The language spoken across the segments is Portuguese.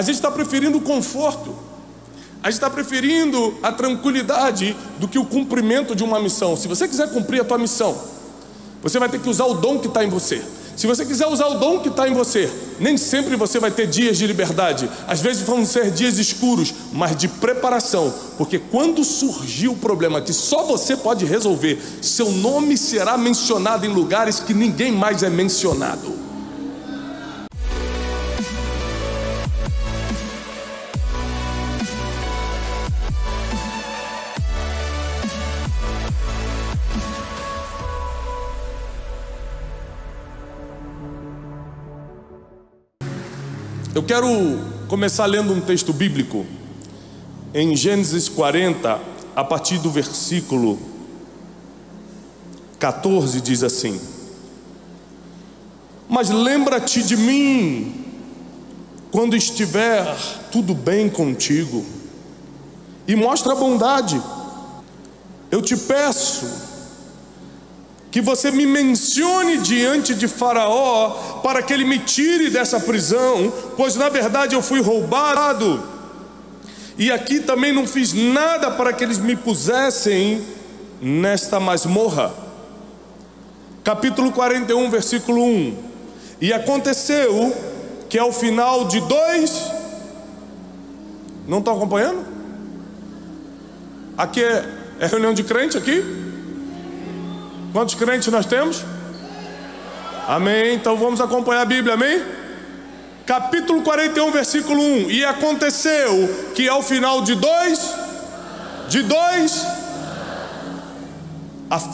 A gente está preferindo o conforto, a gente está preferindo a tranquilidade do que o cumprimento de uma missão. Se você quiser cumprir a tua missão, você vai ter que usar o dom que está em você. Se você quiser usar o dom que está em você, nem sempre você vai ter dias de liberdade. Às vezes vão ser dias escuros, mas de preparação. Porque quando surgir o problema que só você pode resolver, seu nome será mencionado em lugares que ninguém mais é mencionado. Eu quero começar lendo um texto bíblico em Gênesis 40, a partir do versículo 14, diz assim: mas lembra-te de mim quando estiver tudo bem contigo, e mostra a bondade. Eu te peço que você me mencione diante de Faraó, para que ele me tire dessa prisão, pois na verdade eu fui roubado, e aqui também não fiz nada para que eles me pusessem nesta masmorra. Capítulo 41, versículo 1: e aconteceu que ao final de não estão acompanhando? Aqui é reunião de crente aqui? Quantos crentes nós temos? Amém. Então vamos acompanhar a Bíblia, amém? Capítulo 41, versículo 1: e aconteceu que ao final de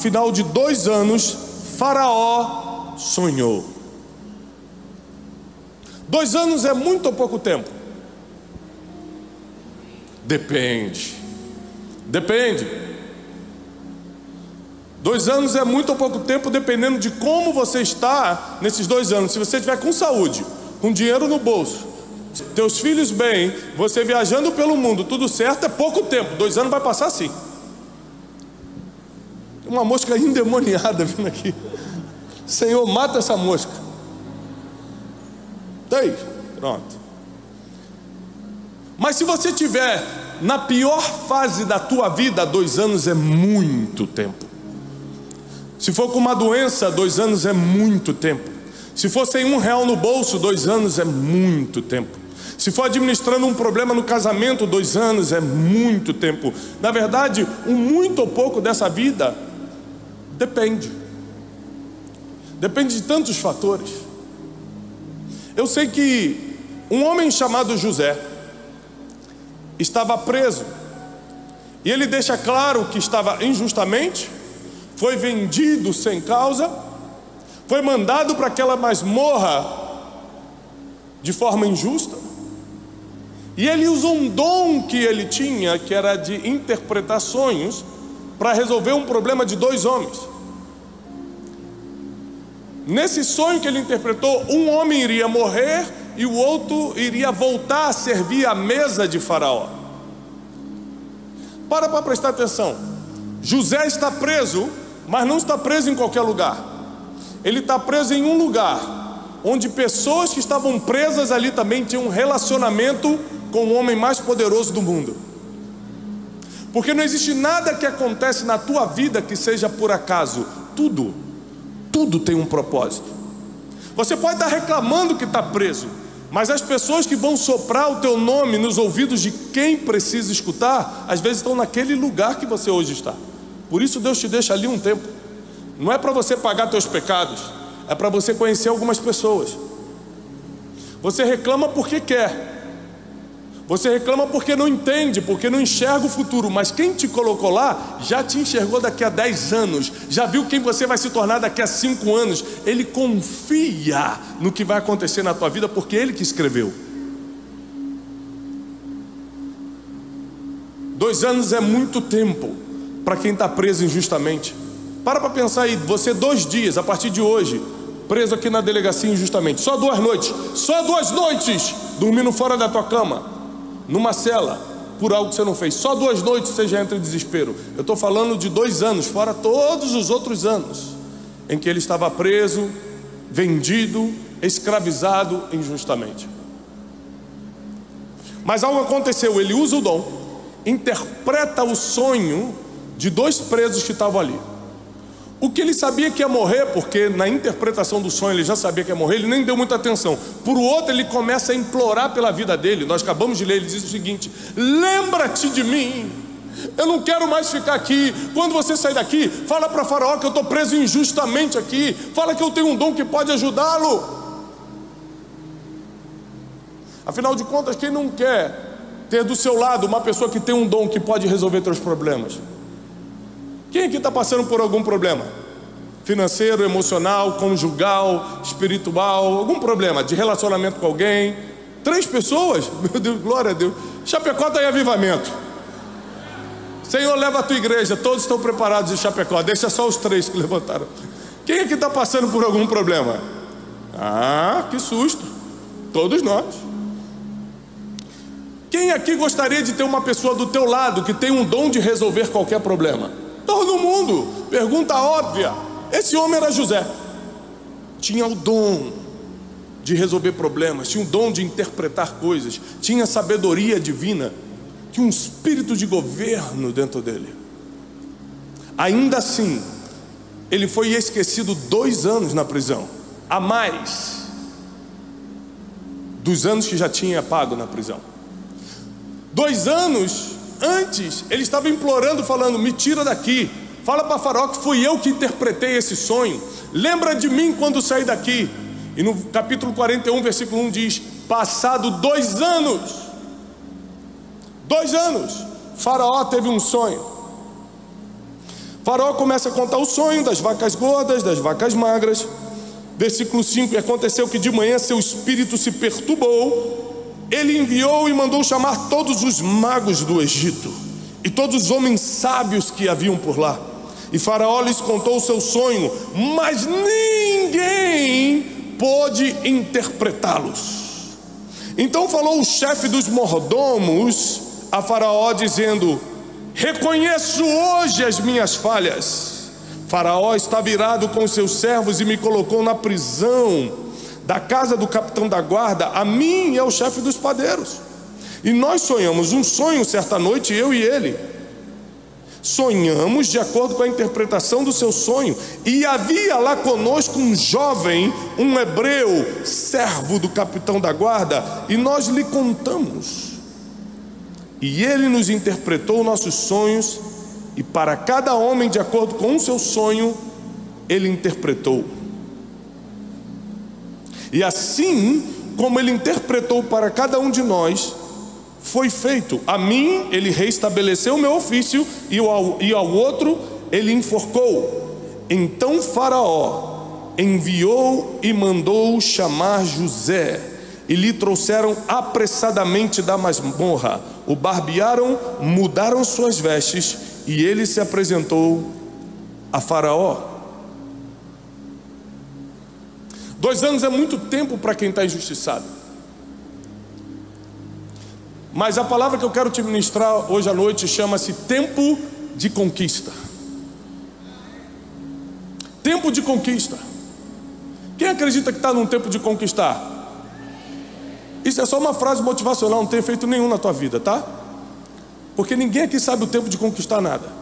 final de 2 anos, Faraó sonhou. 2 anos é muito ou pouco tempo? Depende. 2 anos é muito ou pouco tempo, dependendo de como você está nesses 2 anos. Se você estiver com saúde, com dinheiro no bolso, teus filhos bem, você viajando pelo mundo, tudo certo, é pouco tempo. 2 anos vai passar assim. Tem uma mosca endemoniada vindo aqui. Senhor, mata essa mosca. Tá aí, pronto. Mas se você estiver na pior fase da tua vida, 2 anos é muito tempo. Se for com uma doença, 2 anos é muito tempo. Se for sem R$1 no bolso, 2 anos é muito tempo. Se for administrando um problema no casamento, 2 anos é muito tempo. Na verdade, o muito ou pouco dessa vida depende de tantos fatores. Eu sei que um homem chamado José estava preso, e ele deixa claro que estava injustamente, foi vendido sem causa, foi mandado para aquela masmorra de forma injusta, e ele usou um dom que ele tinha, que era de interpretar sonhos, para resolver um problema de 2 homens. Nesse sonho que ele interpretou, um homem iria morrer e o outro iria voltar a servir à mesa de Faraó. Para prestar atenção. José está preso, mas não está preso em qualquer lugar. Ele está preso em um lugar onde pessoas que estavam presas ali também tinham um relacionamento com o homem mais poderoso do mundo. Porque não existe nada que acontece na tua vida que seja por acaso. Tudo tem um propósito. Você pode estar reclamando que está preso, mas as pessoas que vão soprar o teu nome nos ouvidos de quem precisa escutar, às vezes estão naquele lugar que você hoje está. Por isso Deus te deixa ali um tempo. Não é para você pagar teus pecados, é para você conhecer algumas pessoas. Você reclama porque quer, você reclama porque não entende, porque não enxerga o futuro. Mas quem te colocou lá já te enxergou daqui a 10 anos, já viu quem você vai se tornar daqui a 5 anos. Ele confia no que vai acontecer na tua vida, porque Ele que escreveu. 2 anos é muito tempo para quem está preso injustamente. Para pensar aí, você 2 dias, a partir de hoje, preso aqui na delegacia injustamente. Só 2 noites, dormindo fora da tua cama, numa cela, por algo que você não fez. Só 2 noites você já entra em desespero. Eu estou falando de 2 anos, fora todos os outros anos em que ele estava preso, vendido, escravizado injustamente. Mas algo aconteceu, ele usa o dom, interpreta o sonho de 2 presos que estavam ali. O que ele sabia que ia morrer, porque na interpretação do sonho ele já sabia que ia morrer, ele nem deu muita atenção. Por outro, ele começa a implorar pela vida dele. Nós acabamos de ler, ele diz o seguinte: lembra-te de mim, eu não quero mais ficar aqui. Quando você sair daqui, fala para Faraó que eu estou preso injustamente aqui, fala que eu tenho um dom que pode ajudá-lo. Afinal de contas, quem não quer ter do seu lado uma pessoa que tem um dom que pode resolver seus problemas? Quem aqui está passando por algum problema? Financeiro, emocional, conjugal, espiritual, algum problema de relacionamento com alguém? 3 pessoas? Meu Deus, glória a Deus. Chapecó está em avivamento. Senhor, leva a tua igreja, todos estão preparados em Chapecó, deixa só os 3 que levantaram. Quem aqui está passando por algum problema? Ah, que susto. Todos nós. Quem aqui gostaria de ter uma pessoa do teu lado que tem um dom de resolver qualquer problema? Todo mundo. Pergunta óbvia. Esse homem era José. Tinha o dom de resolver problemas, tinha o dom de interpretar coisas, tinha sabedoria divina, tinha um espírito de governo dentro dele. Ainda assim, ele foi esquecido 2 anos na prisão, a mais dos anos que já tinha pago na prisão. 2 anos antes, ele estava implorando, falando: me tira daqui, fala para Faraó que fui eu que interpretei esse sonho, lembra de mim quando sair daqui. E no capítulo 41, versículo 1 diz: passado 2 anos, 2 anos, Faraó teve um sonho. Faraó começa a contar o sonho das vacas gordas, das vacas magras. Versículo 5: e aconteceu que de manhã seu espírito se perturbou. Ele enviou e mandou chamar todos os magos do Egito e todos os homens sábios que haviam por lá. E Faraó lhes contou o seu sonho, mas ninguém pôde interpretá-los. Então falou o chefe dos mordomos a Faraó, dizendo: reconheço hoje as minhas falhas. Faraó está virado com os seus servos e me colocou na prisão da casa do capitão da guarda, a mim e ao chefe dos padeiros. E nós sonhamos um sonho certa noite, eu e ele. Sonhamos de acordo com a interpretação do seu sonho. E havia lá conosco um jovem, um hebreu, servo do capitão da guarda, e nós lhe contamos. E ele nos interpretou nossos sonhos, e para cada homem, de acordo com o seu sonho, ele interpretou. E assim como ele interpretou para cada um de nós, foi feito. A mim ele reestabeleceu o meu ofício, e ao outro ele enforcou. Então Faraó enviou e mandou chamar José, e lhe trouxeram apressadamente da masmorra, o barbearam, mudaram suas vestes, e ele se apresentou a Faraó. 2 anos é muito tempo para quem está injustiçado. Mas a palavra que eu quero te ministrar hoje à noite chama-se tempo de conquista. Tempo de conquista. Quem acredita que está num tempo de conquistar? Isso é só uma frase motivacional, não tem efeito nenhum na tua vida, tá? Porque ninguém aqui sabe o tempo de conquistar nada.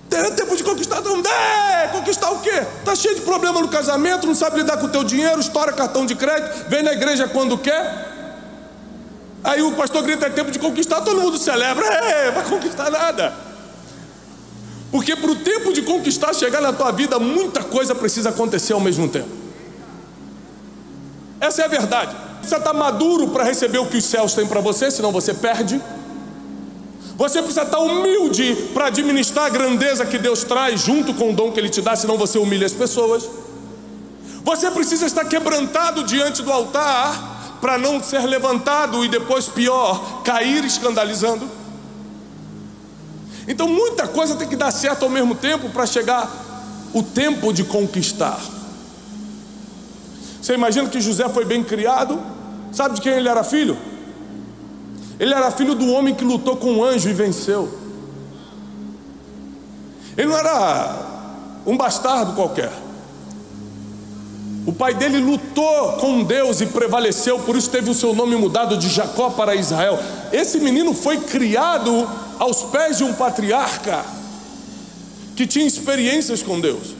Tem tempo de conquistar, não é? Conquistar o quê? Tá cheio de problema no casamento, não sabe lidar com o teu dinheiro, estoura cartão de crédito, vem na igreja quando quer. Aí o pastor grita: é tempo de conquistar, todo mundo celebra. Vai conquistar nada. Porque para o tempo de conquistar chegar na tua vida, muita coisa precisa acontecer ao mesmo tempo. Essa é a verdade. Você está maduro para receber o que os céus têm para você, senão você perde. Você precisa estar humilde para administrar a grandeza que Deus traz junto com o dom que Ele te dá, senão você humilha as pessoas. Você precisa estar quebrantado diante do altar para não ser levantado e depois, pior, cair escandalizando. Então muita coisa tem que dar certo ao mesmo tempo para chegar o tempo de conquistar. Você imagina que José foi bem criado? Sabe de quem ele era filho? Ele era filho do homem que lutou com um anjo e venceu. Ele não era um bastardo qualquer. O pai dele lutou com Deus e prevaleceu, por isso teve o seu nome mudado de Jacó para Israel. Esse menino foi criado aos pés de um patriarca que tinha experiências com Deus.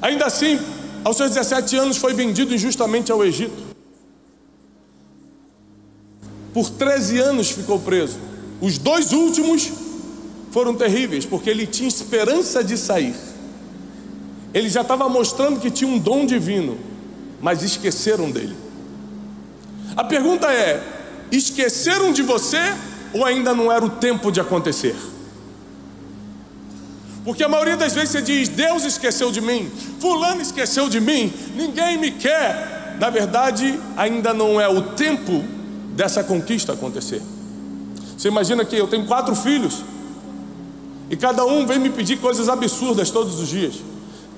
Ainda assim, aos seus 17 anos foi vendido injustamente ao Egito. Por 13 anos ficou preso. Os 2 últimos foram terríveis, porque ele tinha esperança de sair. Ele já estava mostrando que tinha um dom divino, mas esqueceram dele. A pergunta é: esqueceram de você ou ainda não era o tempo de acontecer? Porque a maioria das vezes você diz: Deus esqueceu de mim, fulano esqueceu de mim, ninguém me quer. Na verdade, ainda não é o tempo dessa conquista acontecer. Você imagina que eu tenho 4 filhos e cada um vem me pedir coisas absurdas todos os dias.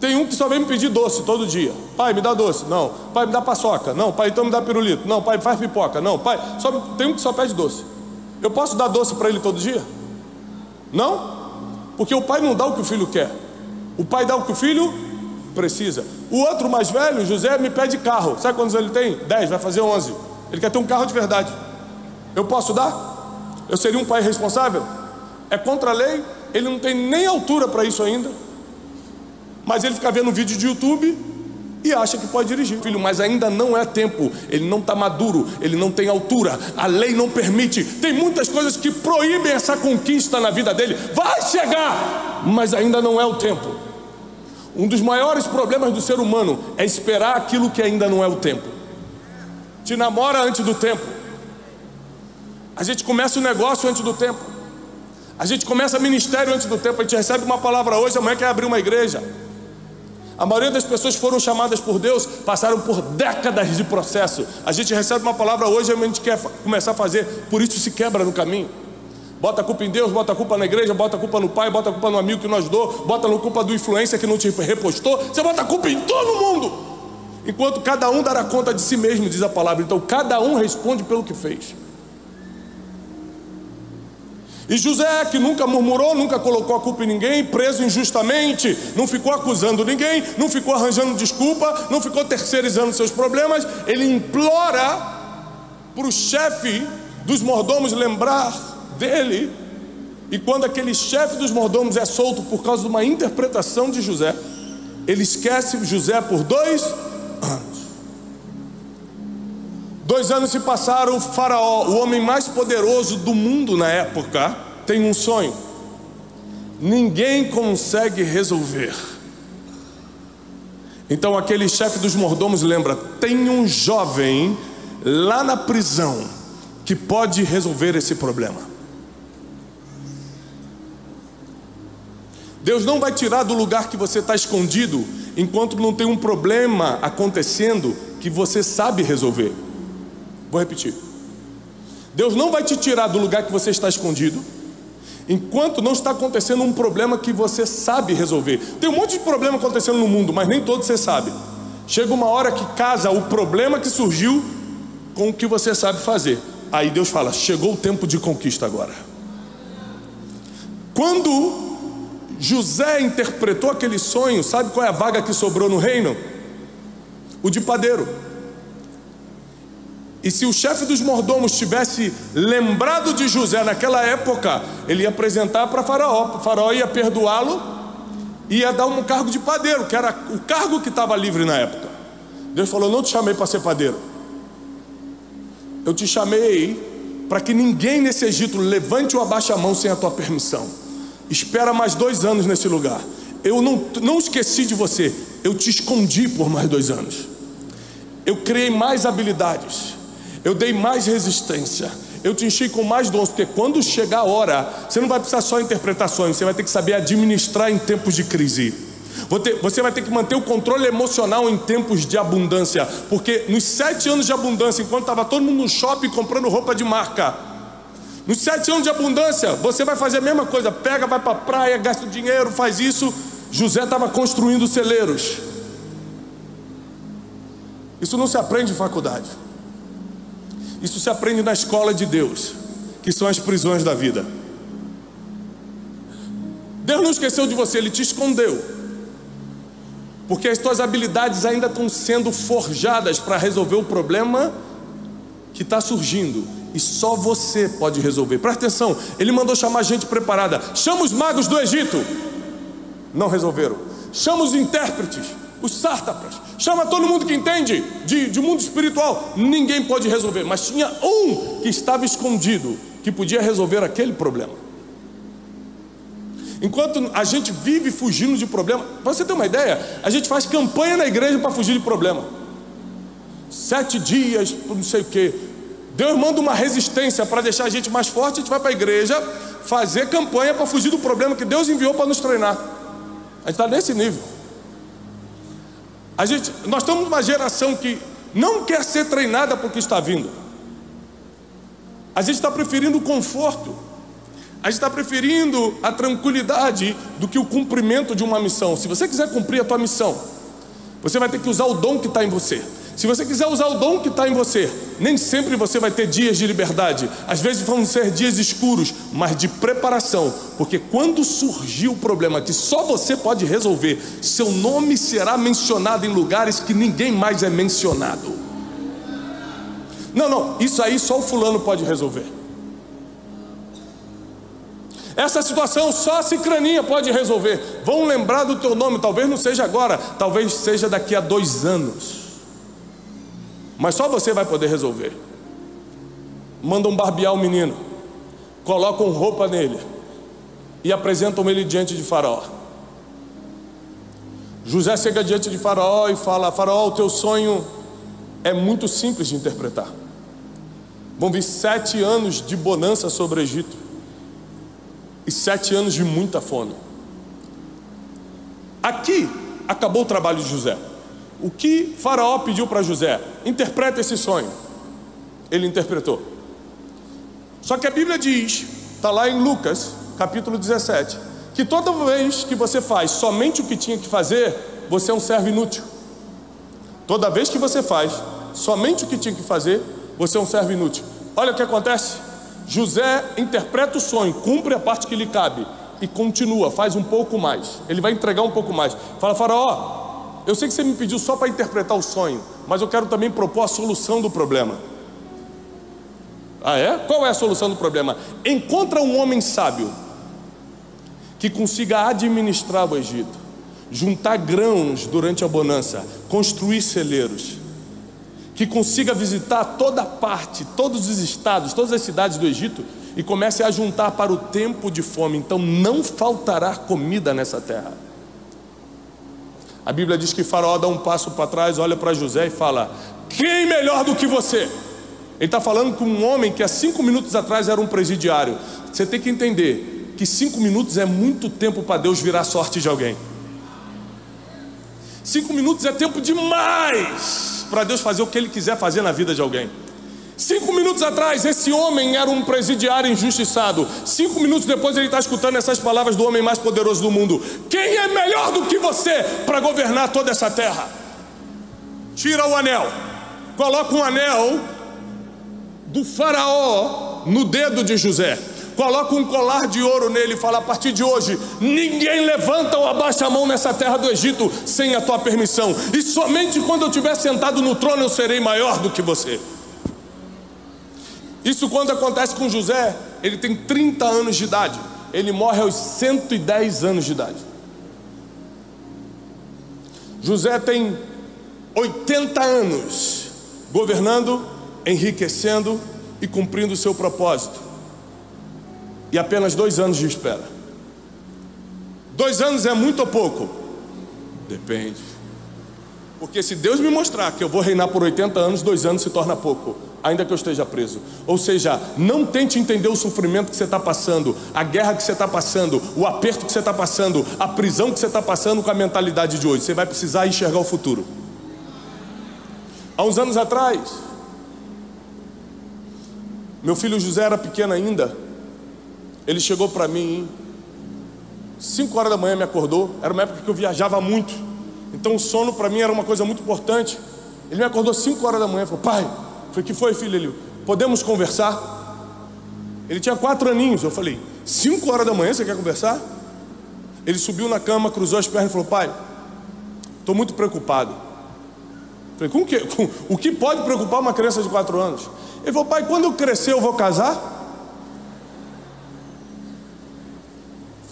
Tem um que só vem me pedir doce todo dia. Pai, me dá doce. Não. Pai, me dá paçoca. Não. Pai, então me dá pirulito. Não. Pai, faz pipoca. Não. Pai, tem um que só pede doce. Eu posso dar doce para ele todo dia? Não. Porque o pai não dá o que o filho quer. O pai dá o que o filho precisa. O outro mais velho, José, me pede carro. Sabe quantos ele tem? 10, vai fazer 11. Ele quer ter um carro de verdade. Eu posso dar? Eu seria um pai responsável? É contra a lei. Ele não tem nem altura para isso ainda. Mas ele fica vendo vídeo de YouTube e acha que pode dirigir. Filho, mas ainda não é tempo. Ele não está maduro, ele não tem altura. A lei não permite. Tem muitas coisas que proíbem essa conquista na vida dele. Vai chegar, mas ainda não é o tempo. Um dos maiores problemas do ser humano é esperar aquilo que ainda não é o tempo. Te namora antes do tempo. A gente começa o negócio antes do tempo. A gente começa ministério antes do tempo. A gente recebe uma palavra hoje, amanhã quer abrir uma igreja. A maioria das pessoas foram chamadas por Deus, passaram por décadas de processo. A gente recebe uma palavra hoje, a gente quer começar a fazer, por isso se quebra no caminho. Bota a culpa em Deus, bota a culpa na igreja, bota a culpa no pai, bota a culpa no amigo que não ajudou, bota a culpa do influência que não te repostou. Você bota a culpa em todo mundo, enquanto cada um dará conta de si mesmo, diz a palavra. Então cada um responde pelo que fez. E José, que nunca murmurou, nunca colocou a culpa em ninguém, preso injustamente, não ficou acusando ninguém, não ficou arranjando desculpa, não ficou terceirizando seus problemas. Ele implora para o chefe dos mordomos lembrar dele. E quando aquele chefe dos mordomos é solto por causa de uma interpretação de José, ele esquece José por 2 anos. 2 anos se passaram. O faraó, o homem mais poderoso do mundo na época, tem um sonho. Ninguém consegue resolver. Então aquele chefe dos mordomos lembra: tem um jovem lá na prisão que pode resolver esse problema. Deus não vai tirar do lugar que você está escondido enquanto não tem um problema acontecendo que você sabe resolver. Vou repetir. Deus não vai te tirar do lugar que você está escondido enquanto não está acontecendo um problema que você sabe resolver. Tem um monte de problema acontecendo no mundo, mas nem todos você sabe. Chega uma hora que casa o problema que surgiu com o que você sabe fazer. Aí Deus fala: chegou o tempo de conquista agora. Quando José interpretou aquele sonho, sabe qual é a vaga que sobrou no reino? O de padeiro. E se o chefe dos mordomos tivesse lembrado de José naquela época, ele ia apresentar para Faraó. O Faraó ia perdoá-lo e ia dar um cargo de padeiro, que era o cargo que estava livre na época. Deus falou: não te chamei para ser padeiro. Eu te chamei para que ninguém nesse Egito levante ou abaixe a mão sem a tua permissão. Espera mais 2 anos nesse lugar. Eu não esqueci de você. Eu te escondi por mais 2 anos. Eu criei mais habilidades. Eu dei mais resistência. Eu te enchi com mais dons. Porque quando chegar a hora, você não vai precisar só interpretar sonhos. Você vai ter que saber administrar em tempos de crise. Você vai ter que manter o controle emocional em tempos de abundância. Porque nos 7 anos de abundância, enquanto estava todo mundo no shopping comprando roupa de marca, nos 7 anos de abundância, você vai fazer a mesma coisa. Pega, vai para a praia, gasta dinheiro, faz isso. José estava construindo celeiros. Isso não se aprende em faculdade. Isso se aprende na escola de Deus, que são as prisões da vida. Deus não esqueceu de você, Ele te escondeu. porque as tuas habilidades ainda estão sendo forjadas para resolver o problema que está surgindo, e só você pode resolver. Presta atenção, ele mandou chamar gente preparada. Chama os magos do Egito, não resolveram. Chama os intérpretes, os sátrapas, chama todo mundo que entende de mundo espiritual, ninguém pode resolver. Mas tinha um que estava escondido, que podia resolver aquele problema. Enquanto a gente vive fugindo de problema, para você ter uma ideia, a gente faz campanha na igreja para fugir de problema. 7 dias, não sei o que. Deus manda uma resistência para deixar a gente mais forte. A gente vai para a igreja fazer campanha para fugir do problema que Deus enviou para nos treinar. A gente está nesse nível. Nós estamos numa geração que não quer ser treinada para o que está vindo. A gente está preferindo o conforto, a gente está preferindo a tranquilidade do que o cumprimento de uma missão. Se você quiser cumprir a tua missão, você vai ter que usar o dom que está em você. Se você quiser usar o dom que está em você, nem sempre você vai ter dias de liberdade. Às vezes vão ser dias escuros, mas de preparação. Porque quando surgir o problema que só você pode resolver, seu nome será mencionado em lugares que ninguém mais é mencionado. Não, isso aí só o fulano pode resolver. Essa situação só a cicraninha pode resolver. Vão lembrar do teu nome, talvez não seja agora, talvez seja daqui a 2 anos. Mas só você vai poder resolver. Mandam barbear o menino, colocam roupa nele e apresentam ele diante de Faraó. José chega diante de Faraó e fala: Faraó, o teu sonho é muito simples de interpretar. Vão vir 7 anos de bonança sobre o Egito e 7 anos de muita fome. Aqui acabou o trabalho de José. O que Faraó pediu para José? Interpreta esse sonho. Ele interpretou. Só que a Bíblia diz, está lá em Lucas capítulo 17, que toda vez que você faz somente o que tinha que fazer, você é um servo inútil. Toda vez que você faz somente o que tinha que fazer, você é um servo inútil. Olha o que acontece. José interpreta o sonho, cumpre a parte que lhe cabe e continua, faz um pouco mais. Ele vai entregar um pouco mais. Fala: Faraó, eu sei que você me pediu só para interpretar o sonho, mas eu quero também propor a solução do problema. Ah, é? Qual é a solução do problema? Encontra um homem sábio que consiga administrar o Egito, juntar grãos durante a bonança, construir celeiros, que consiga visitar toda parte, todos os estados, todas as cidades do Egito e comece a juntar para o tempo de fome. Então não faltará comida nessa terra. A Bíblia diz que Faraó dá um passo para trás, olha para José e fala: quem melhor do que você? Ele está falando com um homem que há 5 minutos atrás era um presidiário. Você tem que entender que 5 minutos é muito tempo para Deus virar a sorte de alguém. 5 minutos é tempo demais para Deus fazer o que Ele quiser fazer na vida de alguém. 5 minutos atrás esse homem era um presidiário injustiçado. 5 minutos depois ele está escutando essas palavras do homem mais poderoso do mundo: quem é melhor do que você para governar toda essa terra? Tira o anel, coloca um anel do faraó no dedo de José, coloca um colar de ouro nele e fala: a partir de hoje ninguém levanta ou abaixa a mão nessa terra do Egito sem a tua permissão, e somente quando eu estiver sentado no trono eu serei maior do que você. Isso quando acontece com José, ele tem 30 anos de idade, ele morre aos 110 anos de idade. José tem 80 anos governando, enriquecendo e cumprindo o seu propósito, e apenas 2 anos de espera. 2 anos é muito ou pouco? Depende. Porque se Deus me mostrar que eu vou reinar por 80 anos, 2 anos se torna pouco, ainda que eu esteja preso. Ou seja, não tente entender o sofrimento que você está passando, a guerra que você está passando, o aperto que você está passando, a prisão que você está passando com a mentalidade de hoje. Você vai precisar enxergar o futuro. Há uns anos atrás, meu filho José era pequeno ainda. Ele chegou para mim 5 horas da manhã, me acordou. Era uma época que eu viajava muito, então o sono para mim era uma coisa muito importante. Ele me acordou 5 horas da manhã e falou: pai. Eu falei: que foi, filho? Ele: podemos conversar? Ele tinha 4 aninhos. Eu falei: 5 horas da manhã você quer conversar? Ele subiu na cama, cruzou as pernas e falou: pai, Estou muito preocupado. Falei, com o quê? O que pode preocupar uma criança de 4 anos? Ele falou, pai, quando eu crescer eu vou casar?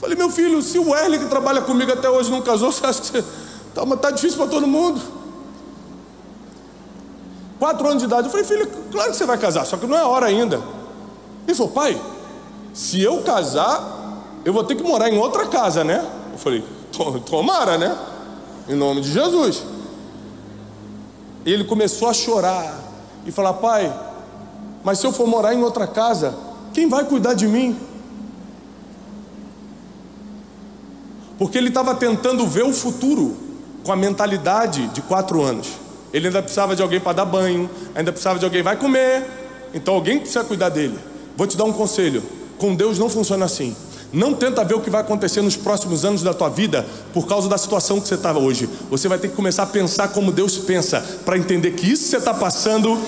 Falei, meu filho, se o Erle que trabalha comigo até hoje não casou, você acha que tá difícil para todo mundo? 4 anos de idade. Eu falei, filho, claro que você vai casar, só que não é a hora ainda. Ele falou, pai, se eu casar, eu vou ter que morar em outra casa, né? Eu falei, tomara, né? Em nome de Jesus. E ele começou a chorar e falar, pai, mas se eu for morar em outra casa, quem vai cuidar de mim? Porque ele estava tentando ver o futuro com a mentalidade de 4 anos. Ele ainda precisava de alguém para dar banho, ainda precisava de alguém, vai comer, então alguém precisa cuidar dele. Vou te dar um conselho, com Deus não funciona assim. Não tenta ver o que vai acontecer nos próximos anos da tua vida por causa da situação que você está hoje. Você vai ter que começar a pensar como Deus pensa, para entender que isso que você está passando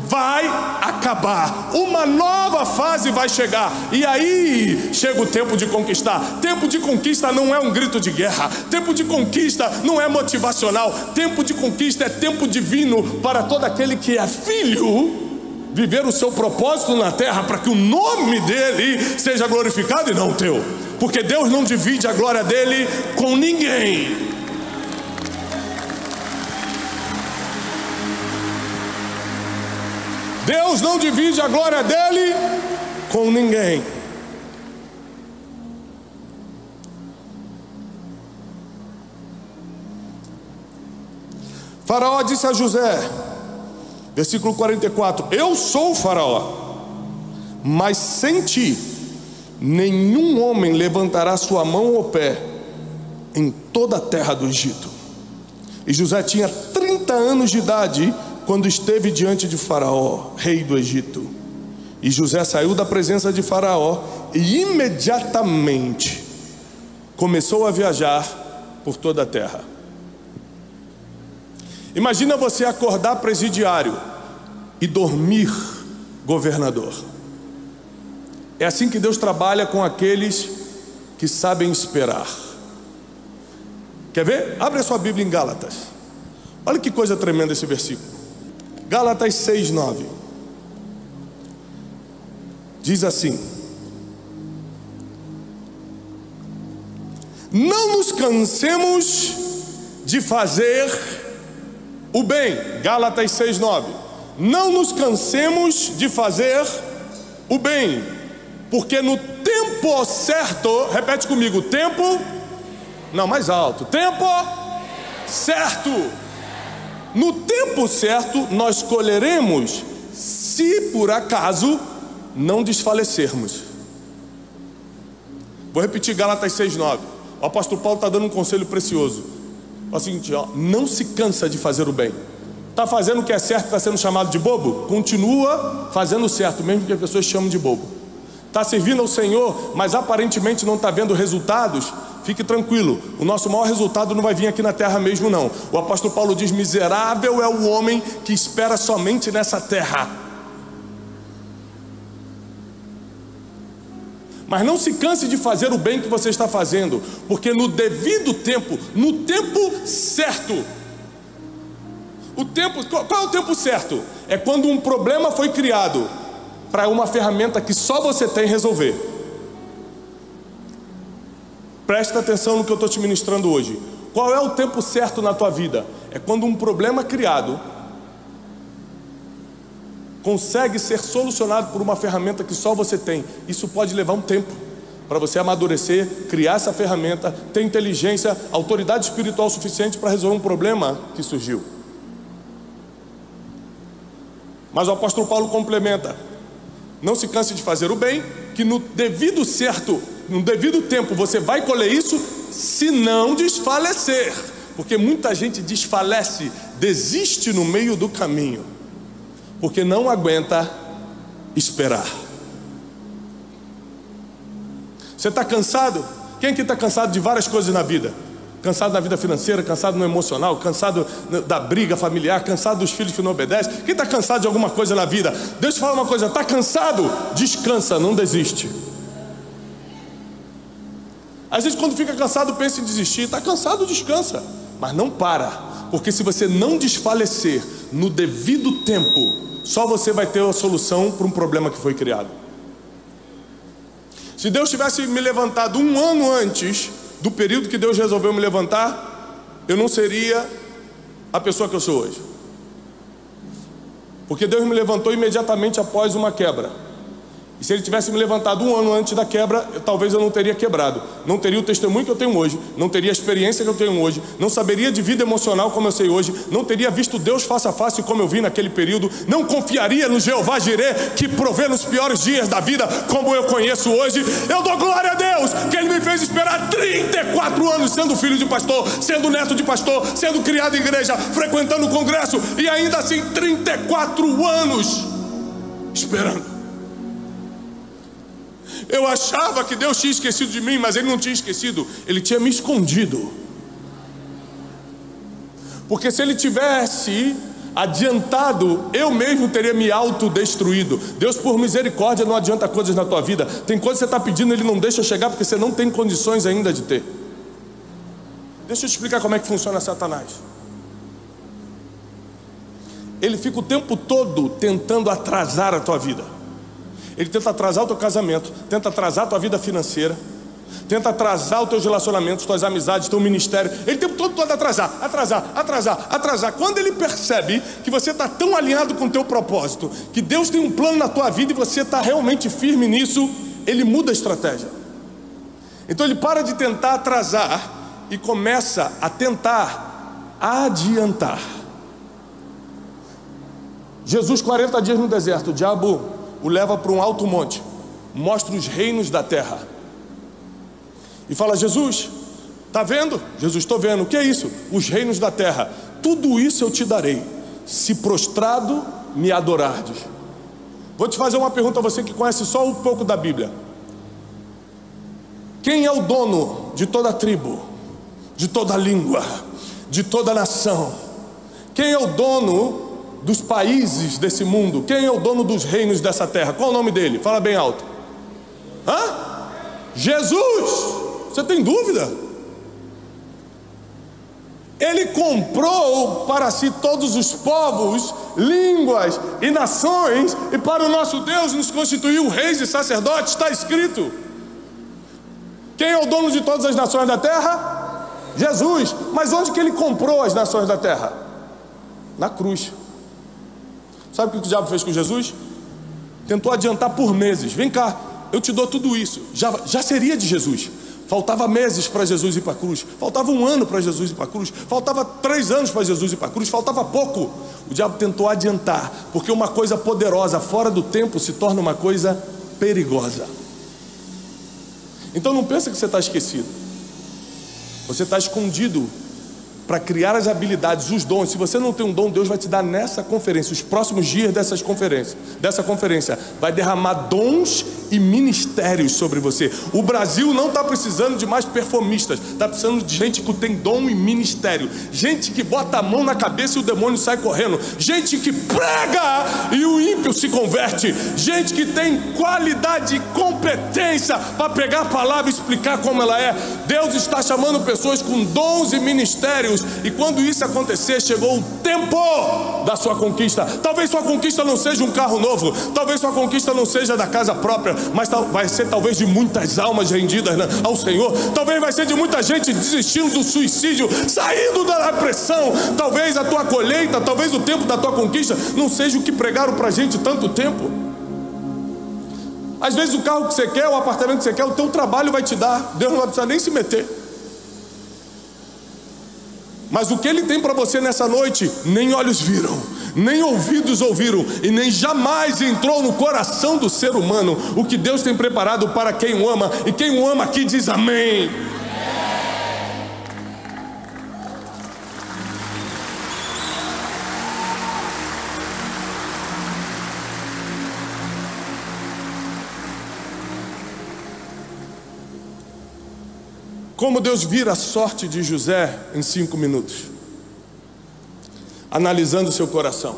vai acabar, uma nova fase vai chegar, e aí chega o tempo de conquistar. Tempo de conquista não é um grito de guerra, tempo de conquista não é motivacional, tempo de conquista é tempo divino para todo aquele que é filho, viver o seu propósito na terra, para que o nome dele seja glorificado e não o teu, porque Deus não divide a glória dele com ninguém. Deus não divide a glória dele com ninguém. Faraó disse a José, versículo 44, eu sou o Faraó, mas sem ti nenhum homem levantará sua mão ou pé em toda a terra do Egito. E José tinha 30 anos de idade quando esteve diante de Faraó, rei do Egito. E José saiu da presença de Faraó e imediatamente começou a viajar por toda a terra. Imagina você acordar presidiário e dormir governador. É assim que Deus trabalha com aqueles que sabem esperar. Quer ver? Abre a sua Bíblia em Gálatas. Olha que coisa tremenda esse versículo. Gálatas 6:9 diz assim: não nos cansemos de fazer o bem. Gálatas 6:9. Não nos cansemos de fazer o bem, porque no tempo certo, repete comigo, tempo, não, mais alto, tempo certo. No tempo certo nós colheremos, se por acaso não desfalecermos. Vou repetir Gálatas 6:9. O apóstolo Paulo está dando um conselho precioso. É o seguinte, ó, não se cansa de fazer o bem. Está fazendo o que é certo, está sendo chamado de bobo? Continua fazendo o certo, mesmo que as pessoas chamem de bobo. Está servindo ao Senhor, mas aparentemente não está vendo resultados? Fique tranquilo, o nosso maior resultado não vai vir aqui na terra mesmo não. O apóstolo Paulo diz, miserável é o homem que espera somente nessa terra. Mas não se canse de fazer o bem que você está fazendo, porque no devido tempo, no tempo certo, qual é o tempo certo? É quando um problema foi criado para uma ferramenta que só você tem resolver. Presta atenção no que eu estou te ministrando hoje. Qual é o tempo certo na tua vida? É quando um problema criado consegue ser solucionado por uma ferramenta que só você tem. Isso pode levar um tempo para você amadurecer, criar essa ferramenta, ter inteligência, autoridade espiritual suficiente para resolver um problema que surgiu. Mas o apóstolo Paulo complementa: não se canse de fazer o bem, que no devido certo, no devido tempo você vai colher isso, se não desfalecer. Porque muita gente desfalece, desiste no meio do caminho, porque não aguenta esperar. Você está cansado? Quem aqui está cansado de várias coisas na vida? Cansado da vida financeira, cansado no emocional, cansado da briga familiar, cansado dos filhos que não obedecem. Quem está cansado de alguma coisa na vida? Deus te fala uma coisa: está cansado? Descansa, não desiste. Às vezes quando fica cansado pensa em desistir. Está cansado, descansa. mas não para, porque se você não desfalecer no devido tempo, só você vai ter a solução para um problema que foi criado. Se Deus tivesse me levantado um ano antes do período que Deus resolveu me levantar, eu não seria a pessoa que eu sou hoje. Porque Deus me levantou imediatamente após uma quebra. E se Ele tivesse me levantado um ano antes da quebra, talvez eu não teria quebrado. Não teria o testemunho que eu tenho hoje. Não teria a experiência que eu tenho hoje. Não saberia de vida emocional como eu sei hoje. Não teria visto Deus face a face como eu vi naquele período. Não confiaria no Jeová Jirê, que provê nos piores dias da vida, como eu conheço hoje. Eu dou glória a Deus, que Ele me fez esperar 34 anos sendo filho de pastor, sendo neto de pastor, sendo criado em igreja, frequentando o congresso, e ainda assim 34 anos esperando. Eu achava que Deus tinha esquecido de mim, mas Ele não tinha esquecido, Ele tinha me escondido. Porque se Ele tivesse adiantado, eu mesmo teria me autodestruído. Deus, por misericórdia, não adianta coisas na tua vida. Tem coisas que você está pedindo, Ele não deixa chegar, porque você não tem condições ainda de ter. Deixa eu te explicar como é que funciona Satanás. Ele fica o tempo todo tentando atrasar a tua vida. Ele tenta atrasar o teu casamento, tenta atrasar a tua vida financeira, tenta atrasar os teus relacionamentos, tuas amizades, teu ministério. Ele o tempo todo tenta atrasar. Quando ele percebe que você está tão alinhado com o teu propósito, que Deus tem um plano na tua vida e você está realmente firme nisso, ele muda a estratégia. Então ele para de tentar atrasar e começa a tentar adiantar. Jesus, 40 dias no deserto, o diabo o leva para um alto monte, mostra os reinos da terra e fala: Jesus, está vendo? Jesus, estou vendo. O que é isso? Os reinos da terra. Tudo isso eu te darei, se prostrado me adorardes. Vou te fazer uma pergunta a você que conhece só um pouco da Bíblia. Quem é o dono de toda tribo, de toda língua, de toda nação? Quem é o dono dos países desse mundo? Quem é o dono dos reinos dessa terra? Qual o nome dele? Fala bem alto. Jesus! Você tem dúvida? Ele comprou para si todos os povos, línguas e nações, e para o nosso Deus nos constituiu reis e sacerdotes. Está escrito. Quem é o dono de todas as nações da terra? Jesus. Mas onde que ele comprou as nações da terra? Na cruz. Sabe o que o diabo fez com Jesus? Tentou adiantar por meses. Vem cá, eu te dou tudo isso. Já seria de Jesus. Faltava meses para Jesus ir para a cruz. Faltava um ano para Jesus ir para a cruz. Faltava 3 anos para Jesus ir para a cruz. Faltava pouco. O diabo tentou adiantar, porque uma coisa poderosa fora do tempo se torna uma coisa perigosa. Então não pensa que você está esquecido. Você está escondido para criar as habilidades, os dons. Se você não tem um dom, Deus vai te dar nessa conferência, os próximos dias dessa conferência, vai derramar dons e ministérios sobre você. O Brasil não está precisando de mais perfumistas, está precisando de gente que tem dom e ministério, gente que bota a mão na cabeça e o demônio sai correndo, gente que prega e o ímpio se converte, gente que tem qualidade e competência para pegar a palavra e explicar como ela é. Deus está chamando pessoas com dons e ministérios. E quando isso acontecer, chegou o tempo da sua conquista. Talvez sua conquista não seja um carro novo, talvez sua conquista não seja da casa própria, mas vai ser talvez de muitas almas rendidas ao Senhor. Talvez vai ser de muita gente desistindo do suicídio, saindo da depressão. Talvez a tua colheita, talvez o tempo da tua conquista não seja o que pregaram pra gente tanto tempo. Às vezes o carro que você quer, o apartamento que você quer, o teu trabalho vai te dar. Deus não vai precisar nem se meter. Mas o que Ele tem para você nessa noite, nem olhos viram, nem ouvidos ouviram, e nem jamais entrou no coração do ser humano o que Deus tem preparado para quem o ama. E quem o ama aqui diz amém. Como Deus vira a sorte de José em 5 minutos, analisando o seu coração.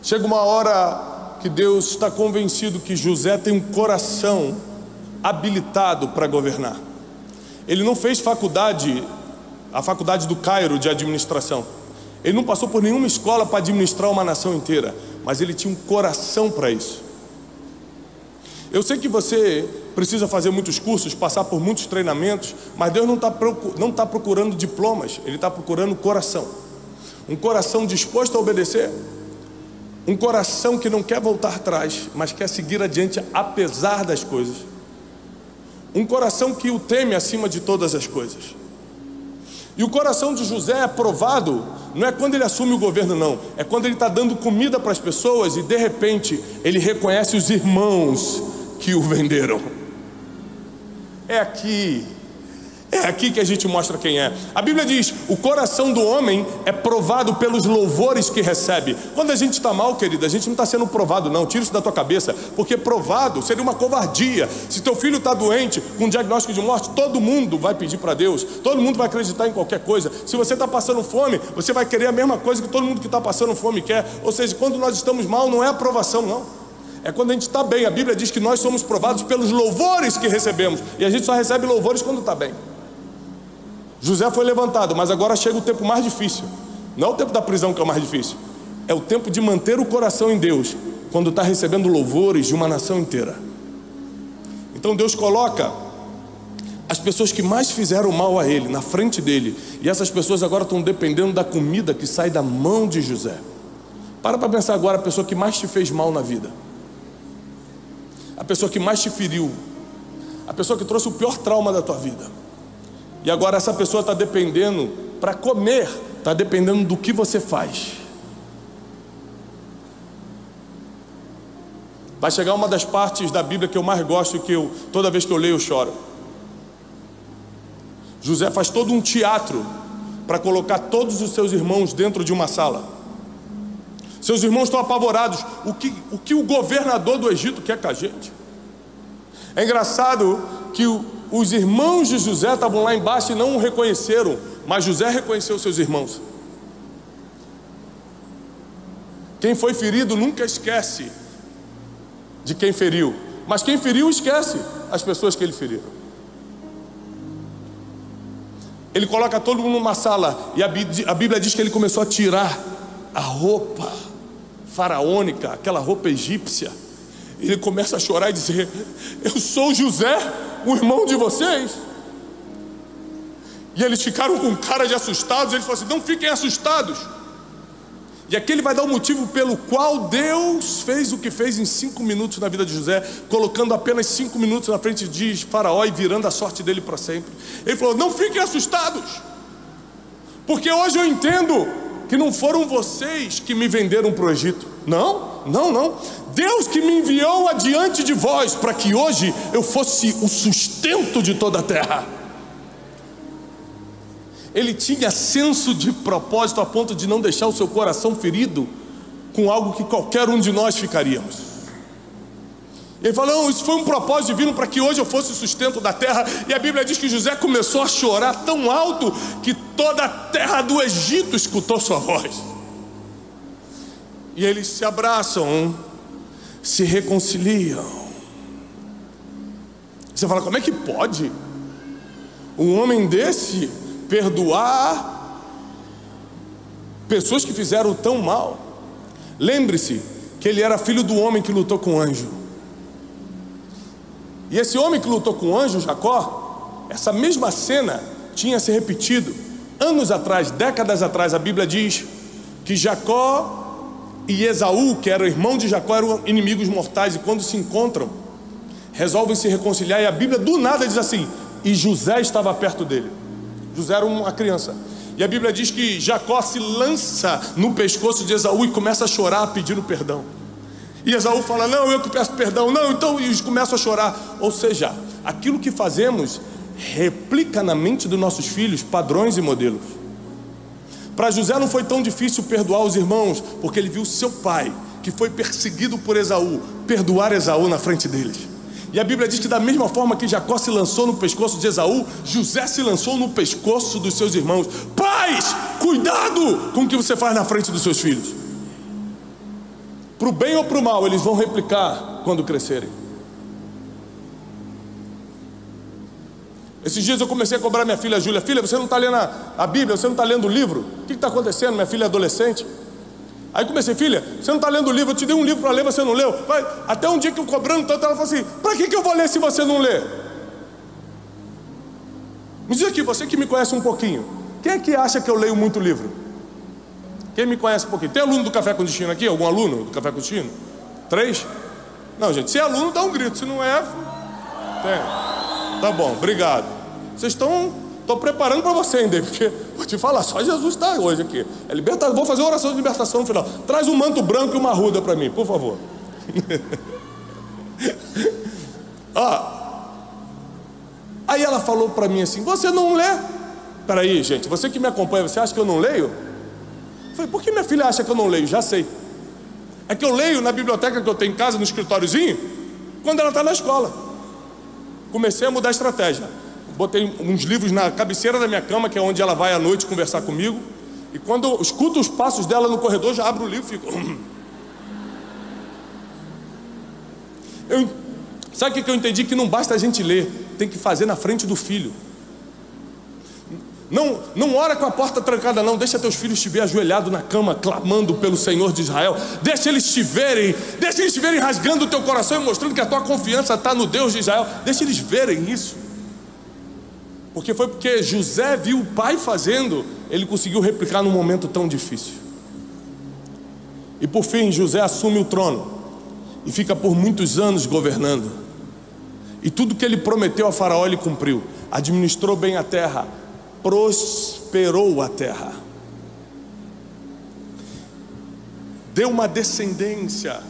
Chega uma hora que Deus está convencido que José tem um coração habilitado para governar. Ele não fez faculdade a faculdade do Cairo de administração. Ele não passou por nenhuma escola para administrar uma nação inteira, mas ele tinha um coração para isso. Eu sei que você precisa fazer muitos cursos, passar por muitos treinamentos, mas Deus não está procurando diplomas, Ele está procurando coração. Um coração disposto a obedecer, um coração que não quer voltar atrás, mas quer seguir adiante apesar das coisas. Um coração que o teme acima de todas as coisas. E o coração de José é provado, não é quando ele assume o governo não, é quando ele está dando comida para as pessoas e de repente ele reconhece os irmãos que o venderam. É aqui que a gente mostra quem é. A Bíblia diz, o coração do homem é provado pelos louvores que recebe. Quando a gente está mal, querido, a gente não está sendo provado não, tira isso da tua cabeça, porque provado seria uma covardia. Se teu filho está doente, com um diagnóstico de morte, todo mundo vai pedir para Deus, todo mundo vai acreditar em qualquer coisa. Se você está passando fome, você vai querer a mesma coisa que todo mundo que está passando fome quer. Ou seja, quando nós estamos mal, não é aprovação não, é quando a gente está bem. A Bíblia diz que nós somos provados pelos louvores que recebemos, e a gente só recebe louvores quando está bem. José foi levantado, mas agora chega o tempo mais difícil. Não é o tempo da prisão que é o mais difícil, é o tempo de manter o coração em Deus, quando está recebendo louvores de uma nação inteira. Então Deus coloca as pessoas que mais fizeram mal a ele na frente dele, e essas pessoas agora estão dependendo da comida que sai da mão de José. Para pensar agora a pessoa que mais te fez mal na vida, a pessoa que mais te feriu, a pessoa que trouxe o pior trauma da tua vida. E agora essa pessoa está dependendo, para comer, está dependendo do que você faz. Vai chegar uma das partes da Bíblia que eu mais gosto, que toda vez que eu leio eu choro. José faz todo um teatro para colocar todos os seus irmãos dentro de uma sala. Seus irmãos estão apavorados. O que o governador do Egito quer com a gente? É engraçado que os irmãos de José estavam lá embaixo e não o reconheceram, mas José reconheceu seus irmãos. Quem foi ferido nunca esquece de quem feriu, mas quem feriu esquece as pessoas que ele feriu. Ele coloca todo mundo numa sala e a Bíblia diz que ele começou a tirar a roupa faraônica, aquela roupa egípcia. Ele começa a chorar e dizer: eu sou José, o irmão de vocês. E eles ficaram com cara de assustados. Ele falou assim: não fiquem assustados. E aqui ele vai dar o motivo pelo qual Deus fez o que fez em 5 minutos na vida de José, colocando apenas 5 minutos na frente de Faraó e virando a sorte dele para sempre. Ele falou: não fiquem assustados, porque hoje eu entendo que não foram vocês que me venderam para o Egito. Não. Deus que me enviou adiante de vós, para que hoje eu fosse o sustento de toda a terra. Ele tinha senso de propósito a ponto de não deixar o seu coração ferido com algo que qualquer um de nós ficaríamos. Ele falou: não, isso foi um propósito divino para que hoje eu fosse o sustento da terra. E a Bíblia diz que José começou a chorar tão alto que toda a terra do Egito escutou sua voz. E eles se abraçam, se reconciliam. Você fala: como é que pode um homem desse perdoar pessoas que fizeram tão mal? Lembre-se que ele era filho do homem que lutou com o anjo. E esse homem que lutou com o anjo, Jacó, essa mesma cena tinha se repetido anos atrás, décadas atrás. A Bíblia diz que Jacó e Esaú, que era o irmão de Jacó, eram inimigos mortais, e quando se encontram, resolvem se reconciliar. E a Bíblia do nada diz assim: e José estava perto dele. José era uma criança. E a Bíblia diz que Jacó se lança no pescoço de Esaú e começa a chorar pedindo perdão. E Esaú fala: não, eu que peço perdão. Não, então eles começam a chorar. Ou seja, aquilo que fazemos replica na mente dos nossos filhos padrões e modelos. Para José não foi tão difícil perdoar os irmãos, porque ele viu seu pai, que foi perseguido por Esaú, perdoar Esaú na frente deles. E a Bíblia diz que da mesma forma que Jacó se lançou no pescoço de Esaú, José se lançou no pescoço dos seus irmãos. Pais, cuidado com o que você faz na frente dos seus filhos. Para o bem ou para o mal, eles vão replicar quando crescerem. Esses dias eu comecei a cobrar minha filha Júlia: filha, você não está lendo a Bíblia, você não está lendo o livro? O que está acontecendo? Minha filha é adolescente. Aí comecei: filha, você não está lendo o livro, eu te dei um livro para ler, você não leu? Até um dia que eu cobrando tanto, ela falou assim: para que eu vou ler se você não lê? Me diz aqui, você que me conhece um pouquinho, quem é que acha que eu leio muito livro? Quem me conhece um pouquinho? Tem aluno do Café com Destino aqui? Algum aluno do Café com Destino? 3? Não, gente, se é aluno dá um grito, se não é... Tem. Tá bom, obrigado. Vocês estão preparando para você ainda, porque vou te falar, só Jesus está hoje aqui. É libertador. Vou fazer uma oração de libertação no final. Traz um manto branco e uma arruda para mim, por favor. Aí ela falou para mim assim: você não lê? Peraí, gente, você que me acompanha, você acha que eu não leio? Eu falei: por que minha filha acha que eu não leio? Já sei. É que eu leio na biblioteca que eu tenho em casa, no escritóriozinho, quando ela está na escola. Comecei a mudar a estratégia. Botei uns livros na cabeceira da minha cama, que é onde ela vai à noite conversar comigo. E quando eu escuto os passos dela no corredor, já abro o livro e fico... Sabe o que eu entendi? Que não basta a gente ler, tem que fazer na frente do filho. Não ora com a porta trancada não. Deixa teus filhos te ver ajoelhado na cama, clamando pelo Senhor de Israel. Deixa eles te verem rasgando o teu coração e mostrando que a tua confiança está no Deus de Israel. Deixa eles verem isso. Porque José viu o pai fazendo, ele conseguiu replicar num momento tão difícil. E por fim, José assume o trono e fica por muitos anos governando. E tudo que ele prometeu a Faraó ele cumpriu. Administrou bem a terra, prosperou a terra, deu uma descendência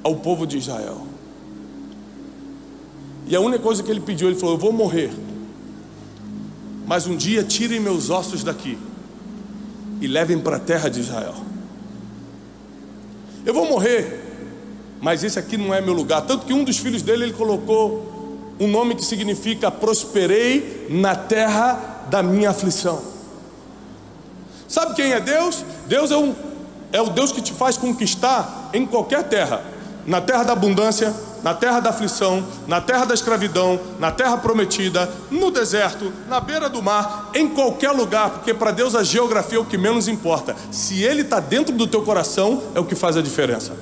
ao povo de Israel. E a única coisa que ele pediu, ele falou: eu vou morrer, mas um dia tirem meus ossos daqui e levem para a terra de Israel. Eu vou morrer, mas esse aqui não é meu lugar. Tanto que um dos filhos dele, ele colocou um nome que significa: prosperei na terra da minha aflição. Sabe quem é Deus? Deus é o Deus que te faz conquistar em qualquer terra. Na terra da abundância, na terra da aflição, na terra da escravidão, na terra prometida, no deserto, na beira do mar, em qualquer lugar. Porque para Deus a geografia é o que menos importa. Se Ele está dentro do teu coração, é o que faz a diferença.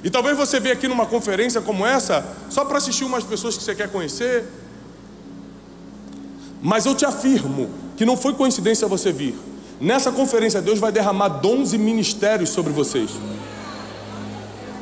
E talvez você venha aqui numa conferência como essa só para assistir umas pessoas que você quer conhecer. Mas eu te afirmo que não foi coincidência você vir. Nessa conferência Deus vai derramar dons e ministérios sobre vocês.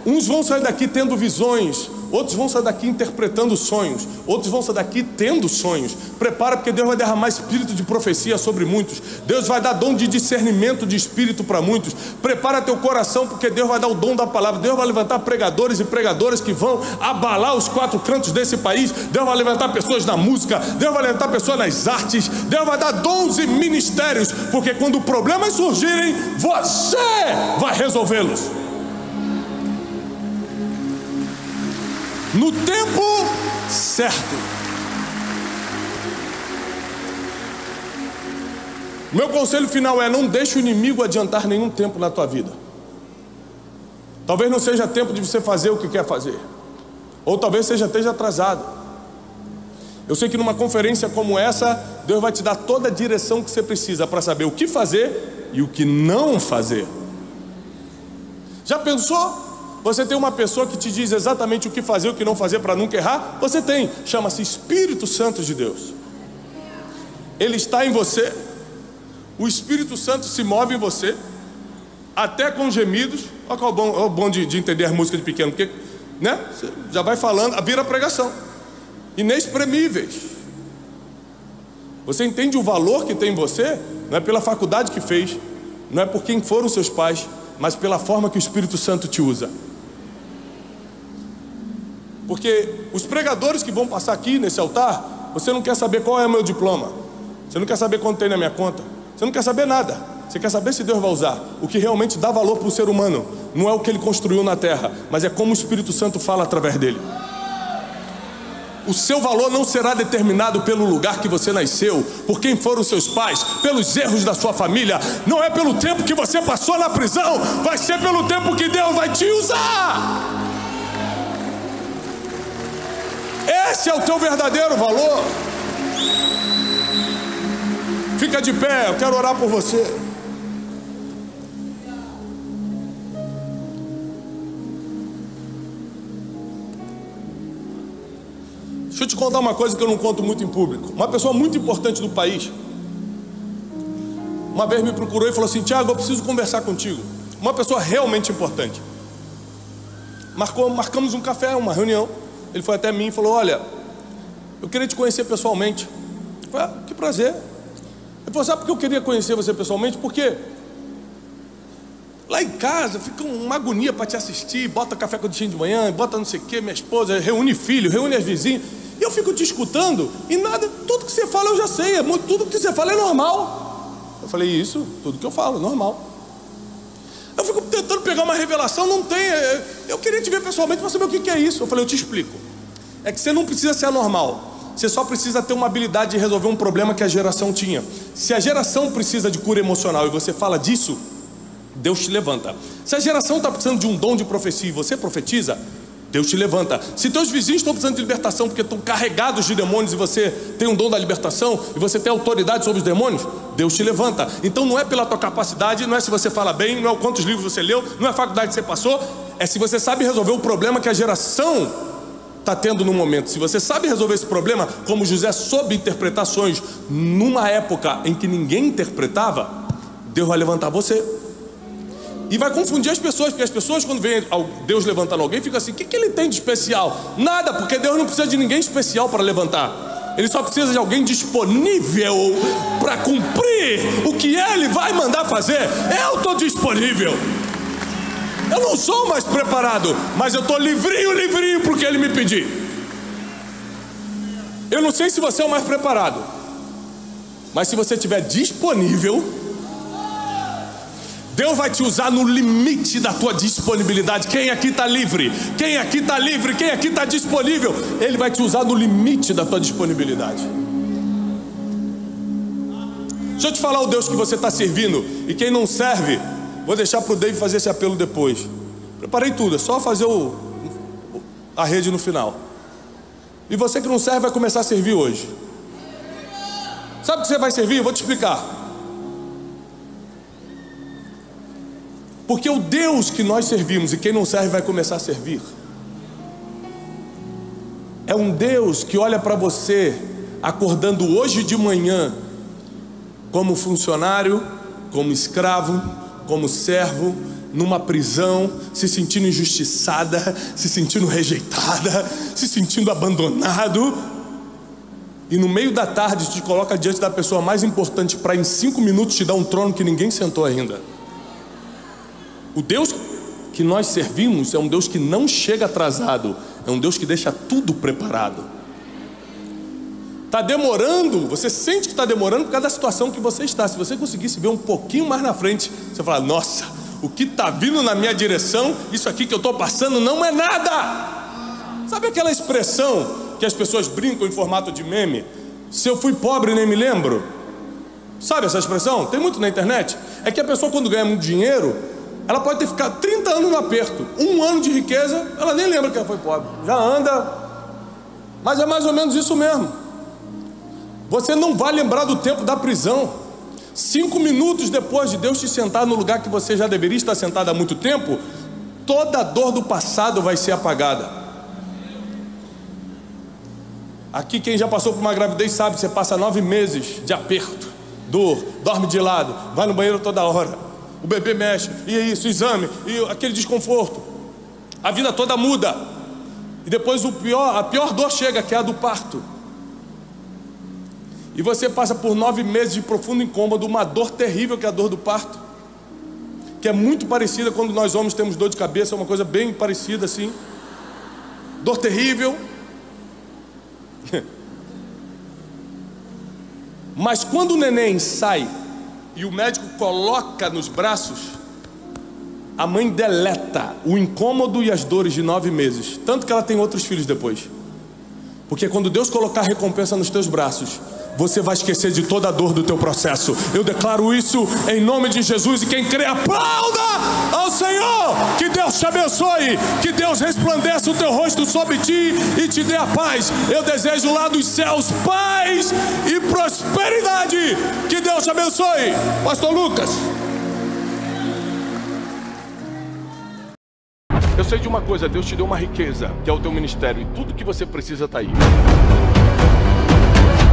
Uns vão sair daqui tendo visões, outros vão sair daqui interpretando sonhos, outros vão sair daqui tendo sonhos. Prepara, porque Deus vai derramar espírito de profecia sobre muitos. Deus vai dar dom de discernimento de espírito para muitos. Prepara teu coração, porque Deus vai dar o dom da palavra. Deus vai levantar pregadores e pregadoras que vão abalar os 4 cantos desse país. Deus vai levantar pessoas na música, Deus vai levantar pessoas nas artes. Deus vai dar dons e ministérios, porque quando problemas surgirem, você vai resolvê-los no tempo certo. Meu conselho final é: não deixe o inimigo adiantar nenhum tempo na tua vida. Talvez não seja tempo de você fazer o que quer fazer, ou talvez esteja atrasado. Eu sei que numa conferência como essa, Deus vai te dar toda a direção que você precisa para saber o que fazer e o que não fazer. Já pensou? Você tem uma pessoa que te diz exatamente o que fazer e o que não fazer para nunca errar? Você tem, chama-se Espírito Santo de Deus. Ele está em você. O Espírito Santo se move em você, até com gemidos. Olha qual o bom de entender a música de pequeno, porque, né? Você já vai falando, vira pregação. Inexprimíveis. Você entende o valor que tem em você? Não é pela faculdade que fez, não é por quem foram seus pais, mas pela forma que o Espírito Santo te usa. Porque os pregadores que vão passar aqui nesse altar, você não quer saber qual é o meu diploma, você não quer saber quanto tem na minha conta, você não quer saber nada. Você quer saber se Deus vai usar. O que realmente dá valor para o ser humano não é o que ele construiu na terra, mas é como o Espírito Santo fala através dele. O seu valor não será determinado pelo lugar que você nasceu, por quem foram os seus pais, pelos erros da sua família. Não é pelo tempo que você passou na prisão, vai ser pelo tempo que Deus vai te usar. Esse é o teu verdadeiro valor. Fica de pé, eu quero orar por você. Deixa eu te contar uma coisa que eu não conto muito em público. Uma pessoa muito importante do país uma vez me procurou e falou assim: Tiago, eu preciso conversar contigo. Uma pessoa realmente importante. Marcamos um café, uma reunião. Ele foi até mim e falou: olha, eu queria te conhecer pessoalmente. Eu falei: ah, que prazer. Ele falou: sabe por que eu queria conhecer você pessoalmente? Porque lá em casa fica uma agonia para te assistir. Bota café com de manhã, bota não sei o que, minha esposa reúne filho, reúne as vizinhas. E eu fico te escutando e nada, tudo que você fala eu já sei, tudo que você fala é normal. Eu falei: isso, tudo que eu falo, normal. Eu fico tentando pegar uma revelação, não tem. Eu queria te ver pessoalmente para saber o que é isso. Eu falei: eu te explico. É que você não precisa ser anormal. Você só precisa ter uma habilidade de resolver um problema que a geração tinha. Se a geração precisa de cura emocional e você fala disso, Deus te levanta. Se a geração está precisando de um dom de profecia e você profetiza, Deus te levanta. Se teus vizinhos estão precisando de libertação porque estão carregados de demônios e você tem um dom da libertação e você tem autoridade sobre os demônios, Deus te levanta. Então não é pela tua capacidade, não é se você fala bem, não é quantos livros você leu, não é a faculdade que você passou, é se você sabe resolver o problema que a geração está tendo no momento. Se você sabe resolver esse problema, como José soube interpretar sonhos numa época em que ninguém interpretava, Deus vai levantar você. E vai confundir as pessoas, porque as pessoas, quando vêem Deus levantando alguém, ficam assim: o que ele tem de especial? Nada, porque Deus não precisa de ninguém especial para levantar. Ele só precisa de alguém disponível para cumprir o que Ele vai mandar fazer. Eu estou disponível. Eu não sou mais preparado, mas eu estou livrinho para o que Ele me pedir. Eu não sei se você é o mais preparado, mas se você estiver disponível, Deus vai te usar no limite da tua disponibilidade. Quem aqui está livre? Quem aqui está livre? Quem aqui está disponível? Ele vai te usar no limite da tua disponibilidade. Deixa eu te falar o Deus que você está servindo. E quem não serve, vou deixar para o David fazer esse apelo depois. Preparei tudo, é só fazer a rede no final. E você que não serve vai começar a servir hoje. Sabe o que você vai servir? Eu vou te explicar. Porque o Deus que nós servimos, e quem não serve vai começar a servir, é um Deus que olha para você acordando hoje de manhã como funcionário, como escravo, como servo, numa prisão, se sentindo injustiçada, se sentindo rejeitada, se sentindo abandonado, e no meio da tarde te coloca diante da pessoa mais importante para em 5 minutos te dar um trono que ninguém sentou ainda. O Deus que nós servimos é um Deus que não chega atrasado, é um Deus que deixa tudo preparado. Está demorando, você sente que está demorando por causa da situação que você está. Se você conseguisse ver um pouquinho mais na frente, você fala: nossa, o que está vindo na minha direção, isso aqui que eu estou passando não é nada. Sabe aquela expressão que as pessoas brincam em formato de meme? Se eu fui pobre nem me lembro. Sabe essa expressão? Tem muito na internet. É que a pessoa, quando ganha muito dinheiro, ela pode ter ficado 30 anos no aperto, 1 ano de riqueza, ela nem lembra que ela foi pobre, já anda. Mas é mais ou menos isso mesmo. Você não vai lembrar do tempo da prisão. 5 minutos depois de Deus te sentar no lugar que você já deveria estar sentado há muito tempo, toda a dor do passado vai ser apagada. Aqui quem já passou por uma gravidez sabe, você passa 9 meses de aperto, dor, dorme de lado, vai no banheiro toda hora, o bebê mexe, e é isso, exame, e aquele desconforto, a vida toda muda, e depois a pior dor chega, que é a do parto, e você passa por 9 meses de profundo incômodo, uma dor terrível que é a dor do parto, que é muito parecida quando nós homens temos dor de cabeça, é uma coisa bem parecida assim, dor terrível, mas quando o neném sai e o médico coloca nos braços, a mãe deleta o incômodo e as dores de 9 meses, tanto que ela tem outros filhos depois. Porque quando Deus colocar a recompensa nos teus braços, você vai esquecer de toda a dor do teu processo. Eu declaro isso em nome de Jesus, e quem crê, aplauda ao Senhor. Que Deus te abençoe, que Deus resplandeça o teu rosto sobre ti e te dê a paz. Eu desejo lá dos céus paz e prosperidade. Que Deus te abençoe. Pastor Lucas. Eu sei de uma coisa, Deus te deu uma riqueza, que é o teu ministério, e tudo que você precisa está aí.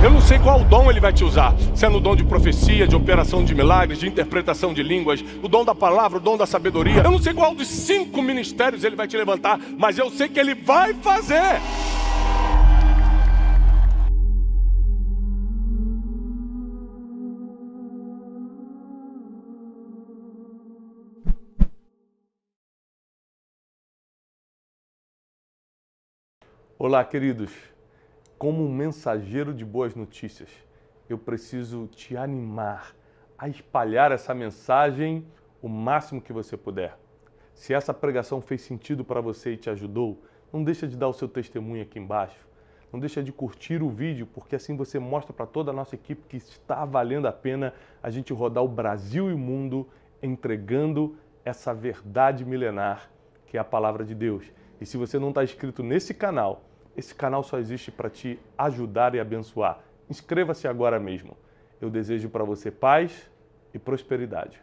Eu não sei qual dom Ele vai te usar, se é no dom de profecia, de operação de milagres, de interpretação de línguas, o dom da palavra, o dom da sabedoria. Eu não sei qual dos 5 ministérios Ele vai te levantar, mas eu sei que Ele vai fazer. Olá, queridos. Como um mensageiro de boas notícias, eu preciso te animar a espalhar essa mensagem o máximo que você puder. Se essa pregação fez sentido para você e te ajudou, não deixa de dar o seu testemunho aqui embaixo. Não deixa de curtir o vídeo, porque assim você mostra para toda a nossa equipe que está valendo a pena a gente rodar o Brasil e o mundo entregando essa verdade milenar que é a palavra de Deus. E se você não está inscrito nesse canal, esse canal só existe para te ajudar e abençoar. Inscreva-se agora mesmo. Eu desejo para você paz e prosperidade.